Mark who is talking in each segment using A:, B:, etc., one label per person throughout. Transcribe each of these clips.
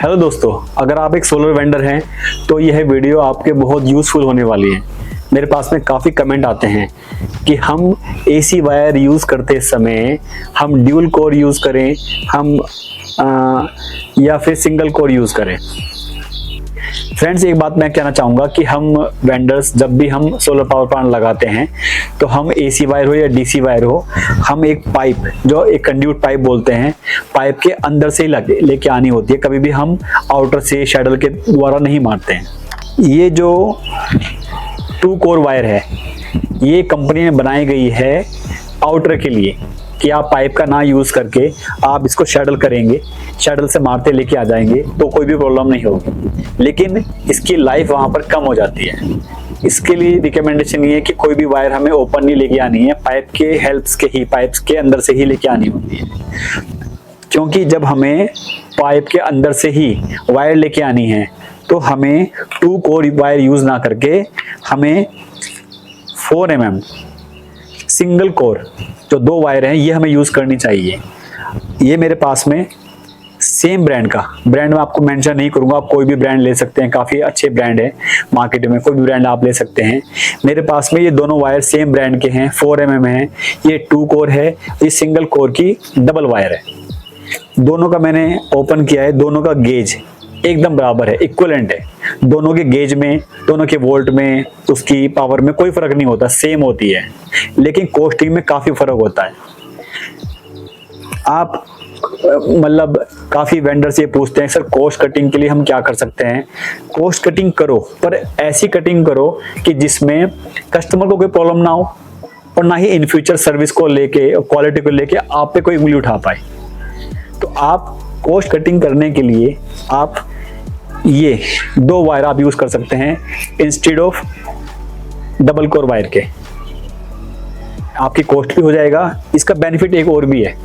A: Hello दोस्तों, अगर आप एक सोलर वेंडर हैं तो यह वीडियो आपके बहुत यूज़फुल होने वाली है। मेरे पास में काफ़ी कमेंट आते हैं कि हम एसी वायर यूज़ करते समय हम ड्यूल कोर यूज़ करें या फिर सिंगल कोर यूज़ करें। फ्रेंड्स, एक बात मैं कहना चाहूँगा कि हम वेंडर्स जब भी हम सोलर पावर प्लांट लगाते हैं तो हम एसी वायर हो या डीसी वायर हो, हम एक पाइप जो एक कंड्यूट पाइप बोलते हैं, पाइप के अंदर से ही लेके आनी होती है। कभी भी हम आउटर से शैडल के द्वारा नहीं मारते हैं। ये जो 2 कोर वायर है ये कंपनी ने बनाई गई है आउटर के लिए कि आप पाइप का ना यूज़ करके आप इसको शैडल करेंगे, शैडल से मारते लेके आ जाएंगे तो कोई भी प्रॉब्लम नहीं होगी। लेकिन इसकी लाइफ वहाँ पर कम हो जाती है। इसके लिए रिकमेंडेशन ये है कि कोई भी वायर हमें ओपन नहीं लेके आनी है, पाइप के हेल्प्स के ही, पाइप्स के अंदर से ही लेके आनी होती है। क्योंकि जब हमें पाइप के अंदर से ही वायर लेके आनी है तो हमें 2 कोर वायर यूज़ ना करके हमें 4 mm सिंगल कोर जो 2 वायर हैं ये हमें यूज़ करनी चाहिए। ये मेरे पास में सेम ब्रांड का, ब्रांड में आपको मेंशन नहीं करूंगा, आप कोई भी ब्रांड ले सकते हैं, काफ़ी अच्छे ब्रांड है मार्केट में, कोई भी ब्रांड आप ले सकते हैं। मेरे पास में ये दोनों वायर सेम ब्रांड के हैं, 4 mm है, ये 2 कोर है, ये सिंगल कोर की डबल वायर है। दोनों का मैंने ओपन किया है, दोनों का गेज एकदम बराबर है, इक्वलेंट है। दोनों के गेज में, दोनों के वोल्ट में, उसकी पावर में कोई फर्क नहीं होता, सेम होती है। लेकिन कॉस्टिंग में काफ़ी फर्क होता है। आप मतलब काफ़ी वेंडर से पूछते हैं, सर कॉस्ट कटिंग के लिए हम क्या कर सकते हैं। कॉस्ट कटिंग करो, पर ऐसी कटिंग करो कि जिसमें कस्टमर को कोई प्रॉब्लम ना हो और ना ही इन फ्यूचर सर्विस को लेके, क्वालिटी को लेके आप पे कोई उंगली उठा पाए। तो आप कॉस्ट कटिंग करने के लिए आप ये 2 वायर आप यूज़ कर सकते हैं instead of double core wire के। आपकी कॉस्ट भी हो जाएगा। इसका बेनिफिट एक और भी है,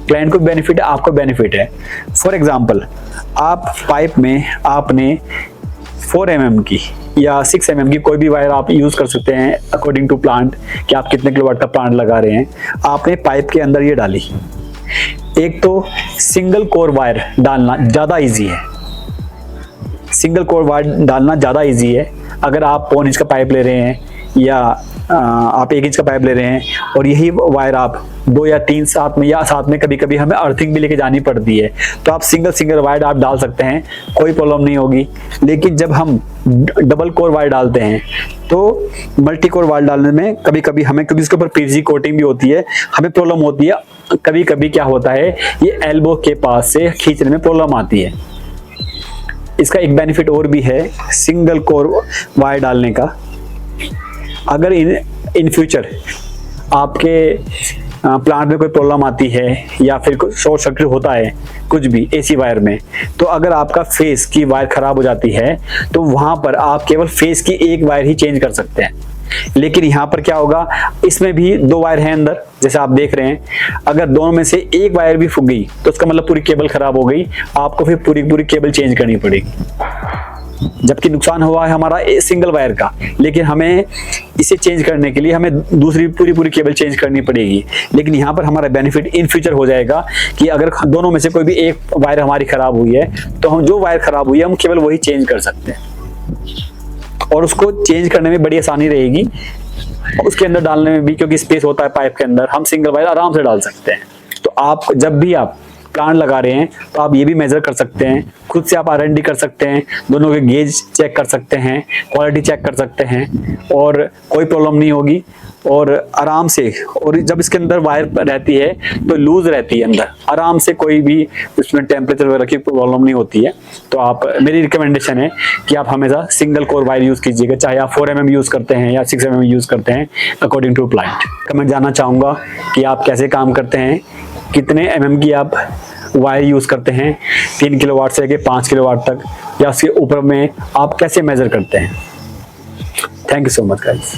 A: क्लाइंट को बेनिफिट है, आपको बेनिफिट है। फॉर एग्जांपल, आप पाइप में आपने 4 mm की या 6 mm की कोई भी वायर आप यूज़ कर सकते हैं अकॉर्डिंग टू प्लांट कि आप कितने किलोवाट का प्लांट लगा रहे हैं। आपने पाइप के अंदर ये डाली। एक तो सिंगल कोर वायर डालना ज़्यादा इजी है, सिंगल कोर वायर डालना ज़्यादा इजी है। अगर आप 1 इंच का पाइप ले रहे हैं या आप 1 इंच का पाइप ले रहे हैं और यही वायर आप 2 या 3 साथ में, या साथ में कभी कभी हमें अर्थिंग भी लेके जानी पड़ती है, तो आप सिंगल वायर आप डाल सकते हैं, कोई प्रॉब्लम नहीं होगी। लेकिन जब हम डबल कोर वायर डालते हैं तो मल्टी कोर वायर डालने में कभी कभी हमें, क्योंकि इसके ऊपर पीवीसी कोटिंग भी होती है, हमें प्रॉब्लम होती है। कभी कभी क्या होता है, ये एल्बो के पास से खींचने में प्रॉब्लम आती है। इसका एक बेनिफिट और भी है सिंगल कोर वायर डालने का। अगर इन फ्यूचर आपके प्लांट में कोई प्रॉब्लम आती है या फिर शॉर्ट सर्किट होता है कुछ भी एसी वायर में, तो अगर आपका फेस की वायर खराब हो जाती है तो वहां पर आप केवल फेस की एक वायर ही चेंज कर सकते हैं। लेकिन यहाँ पर क्या होगा, इसमें भी 2 वायर हैं अंदर, जैसे आप देख रहे हैं। अगर दोनों में से एक वायर भी फूक गई तो उसका मतलब पूरी केबल खराब हो गई, आपको फिर पूरी केबल चेंज करनी पड़ेगी। जबकि नुकसान हुआ है हमारा सिंगल वायर का, लेकिन हमें इसे चेंज करने के लिए हमें दूसरी पूरी केबल चेंज करनी पड़ेगी। लेकिन यहाँ पर हमारा बेनिफिट इन फ्यूचर हो जाएगा कि अगर दोनों में से कोई भी एक वायर हमारी खराब हुई है तो हम जो वायर खराब हुई है हम केवल वही चेंज कर सकते हैं, और उसको चेंज करने में बड़ी आसानी रहेगी। उसके अंदर डालने में भी, क्योंकि स्पेस होता है पाइप के अंदर, हम सिंगल वायर आराम से डाल सकते हैं। तो आप जब भी आप प्लांट लगा रहे हैं तो आप ये भी मेजर कर सकते हैं, खुद से आप R&D कर सकते हैं, दोनों के गेज चेक कर सकते हैं, क्वालिटी चेक कर सकते हैं, और कोई प्रॉब्लम नहीं होगी। और आराम से, और जब इसके अंदर वायर रहती है तो लूज रहती है अंदर, आराम से कोई भी उसमें टेम्परेचर वगैरह की प्रॉब्लम नहीं होती है। तो आप, मेरी रिकमेंडेशन है कि आप हमेशा सिंगल कोर वायर यूज़ कीजिएगा, चाहे आप 4 mm यूज़ करते हैं या 6 mm यूज़ करते हैं अकॉर्डिंग टू प्लांट। मैं जानना चाहूँगा कि आप कैसे काम करते हैं, कितने mm की आप वायर यूज़ करते हैं, 3 किलोवाट से लेकर 5 किलोवाट तक, या उसके ऊपर में आप कैसे मेजर करते हैं। Thank you so much guys.